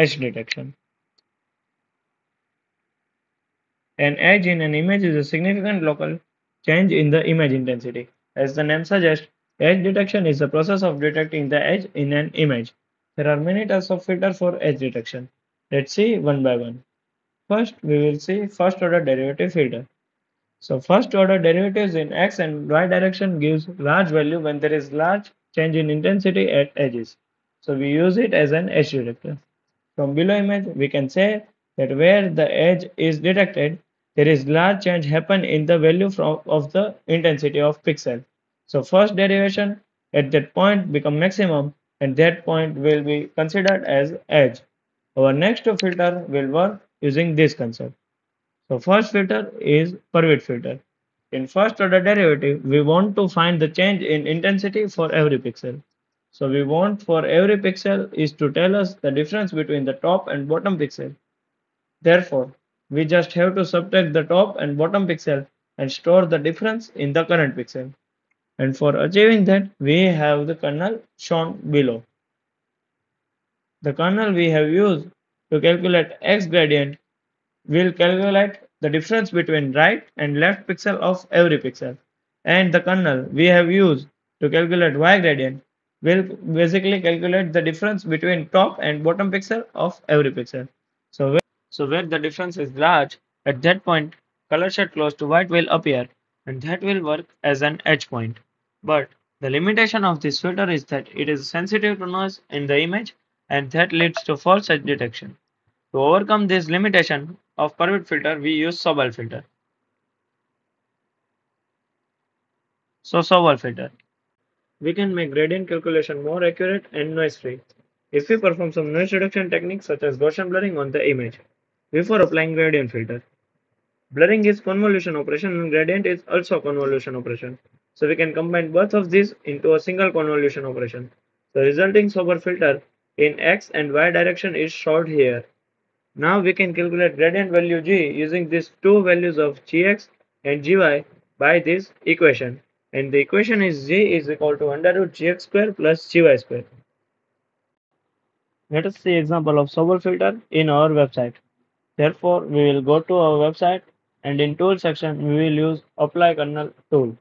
edge detection. An edge in an image is a significant local change in the image intensity. As the name suggests, edge detection is the process of detecting the edge in an image. There are many types of filter for edge detection. Let's see one by one. First, we will see first order derivative filter. So first order derivatives in x and y direction gives large value when there is large change in intensity at edges. So we use it as an edge detector. From below image, we can say that where the edge is detected, there is large change happen in the value of the intensity of pixel. So first derivation at that point become maximum and that point will be considered as edge. Our next filter will work using this concept. So first filter is per bit filter. In first order derivative, we want to find the change in intensity for every pixel. So we want for every pixel is to tell us the difference between the top and bottom pixel. Therefore, we just have to subtract the top and bottom pixel and store the difference in the current pixel. And for achieving that, we have the kernel shown below. The kernel we have used to calculate x gradient will calculate the difference between right and left pixel of every pixel. And the kernel we have used to calculate y gradient will basically calculate the difference between top and bottom pixel of every pixel. So where the difference is large, at that point color shade close to white will appear and that will work as an edge point. But the limitation of this filter is that it is sensitive to noise in the image and that leads to false edge detection. To overcome this limitation of per bit filter, we use Sobel filter. So Sobel filter. We can make gradient calculation more accurate and noise free if we perform some noise reduction techniques such as Gaussian blurring on the image before applying gradient filter. Blurring is convolution operation and gradient is also convolution operation. So we can combine both of these into a single convolution operation. The resulting Sobel filter in x and y direction is shown here. Now we can calculate gradient value g using these two values of gx and gy by this equation. And the equation is g is equal to under root gx square plus gy square. Let us see example of Sobel filter in our website. Therefore, we will go to our website and in tool section we will use apply kernel tool.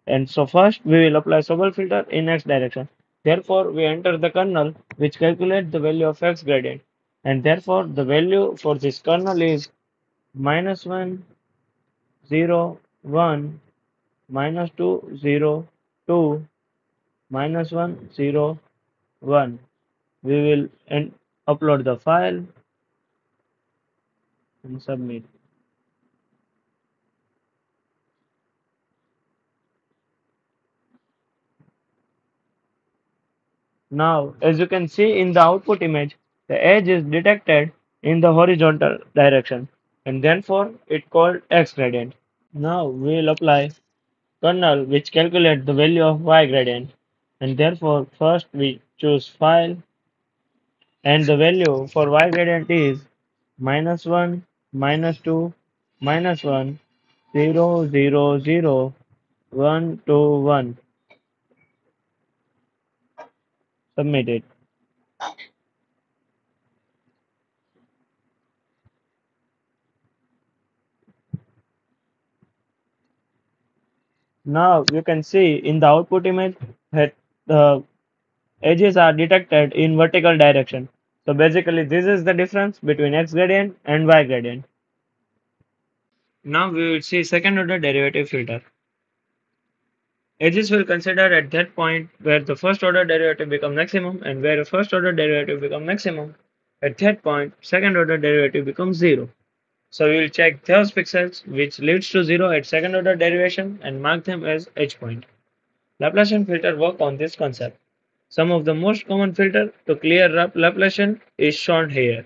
And so first we will apply Sobel filter in x direction. Therefore, we enter the kernel which calculates the value of x gradient. And therefore, the value for this kernel is -1, 0, 1, -2, 0, 2, -1, 0, 1. We will upload the file and submit. Now, as you can see in the output image, the edge is detected in the horizontal direction and therefore it called x gradient. Now we will apply kernel which calculates the value of y gradient and therefore first we choose file and the value for y gradient is -1, -2, -1, 0, 0, 0, 1, 2, 1. Submit it. Now you can see in the output image that the edges are detected in vertical direction. So basically this is the difference between x gradient and y gradient. Now we will see second order derivative filter. Edges will consider at that point where the first order derivative becomes maximum and where the first order derivative becomes maximum. At that point, second order derivative becomes 0. So we will check those pixels which leads to 0 at second order derivation and mark them as edge point. Laplacian filter work on this concept. Some of the most common filter to clear Laplacian is shown here.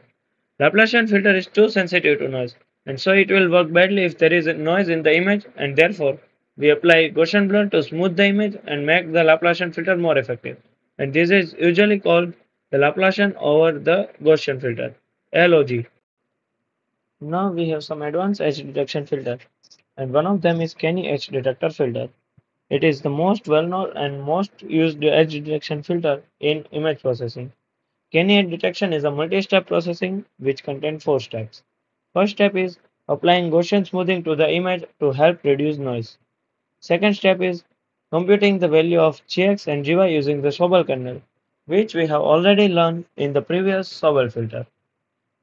Laplacian filter is too sensitive to noise and so it will work badly if there is a noise in the image and therefore we apply Gaussian blur to smooth the image and make the Laplacian filter more effective. And this is usually called the Laplacian over the Gaussian filter, LOG. Now we have some advanced edge detection filter and one of them is Kenny edge detector filter. It is the most well-known and most used edge detection filter in image processing. Kenny edge detection is a multi-step processing which contains four steps. First step is applying Gaussian smoothing to the image to help reduce noise. Second step is computing the value of Gx and Gy using the Sobel kernel, which we have already learned in the previous Sobel filter.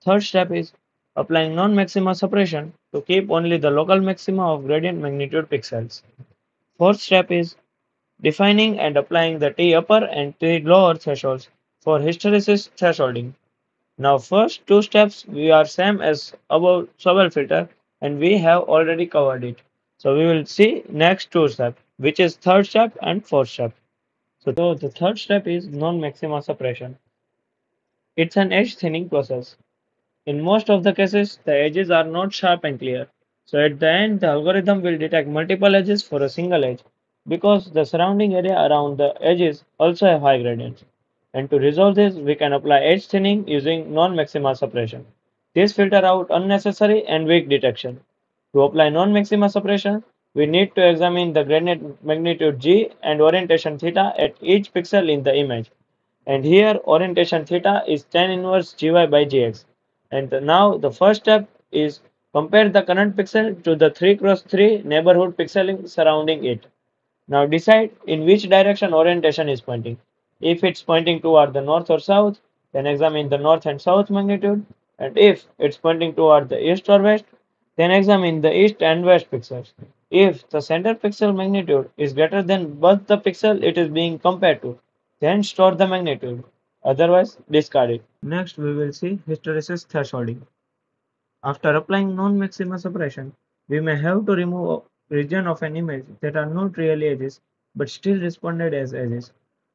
Third step is applying non-maxima suppression to keep only the local maxima of gradient magnitude pixels. Fourth step is defining and applying the T upper and T lower thresholds for hysteresis thresholding. Now first two steps we are same as above Sobel filter and we have already covered it. So we will see next two steps, which is third step and fourth step. So the third step is non-maxima suppression. It's an edge thinning process. In most of the cases, the edges are not sharp and clear. So at the end, the algorithm will detect multiple edges for a single edge because the surrounding area around the edges also have high gradients. And to resolve this, we can apply edge thinning using non-maxima suppression. This filter out unnecessary and weak detection. To apply non-maxima suppression, we need to examine the gradient magnitude g and orientation theta at each pixel in the image. And here orientation theta is tan inverse gy by gx. And now the first step is compare the current pixel to the 3 cross 3 neighborhood pixeling surrounding it. Now decide in which direction orientation is pointing. If it's pointing toward the north or south, then examine the north and south magnitude. And if it's pointing toward the east or west, then examine the east and west pixels. If the center pixel magnitude is greater than both the pixel it is being compared to, then store the magnitude. Otherwise, discard it. Next, we will see hysteresis thresholding. After applying non-maxima suppression, we may have to remove a region of an image that are not really edges but still responded as edges.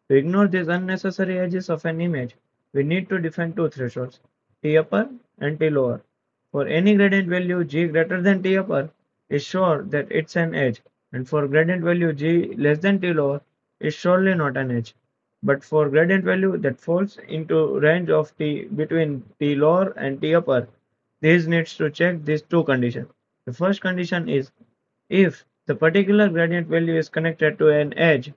To ignore these unnecessary edges of an image, we need to define two thresholds, T upper and T lower. For any gradient value g greater than T upper is sure that it's an edge, and for gradient value g less than T lower is surely not an edge. But for gradient value that falls into range of T between T lower and T upper, this needs to check these two conditions. The first condition is if the particular gradient value is connected to an edge,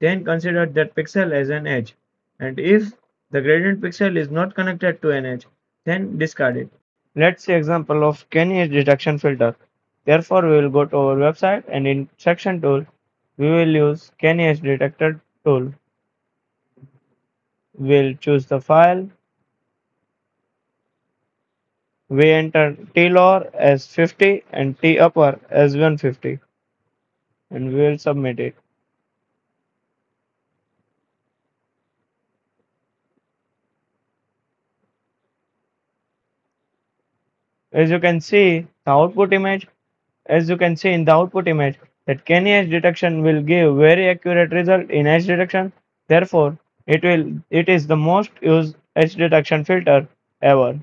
then consider that pixel as an edge. And if the gradient pixel is not connected to an edge, then discard it. Let's see example of Kenny edge detection filter. Therefore, we will go to our website and in section tool, we will use Kenny edge detector tool. We'll choose the file. We enter T lower as 50 and T upper as 150 and we will submit it. As you can see, the output image, as you can see in the output image, that Kenny edge detection will give very accurate result in edge detection. Therefore, it is the most used edge detection filter ever.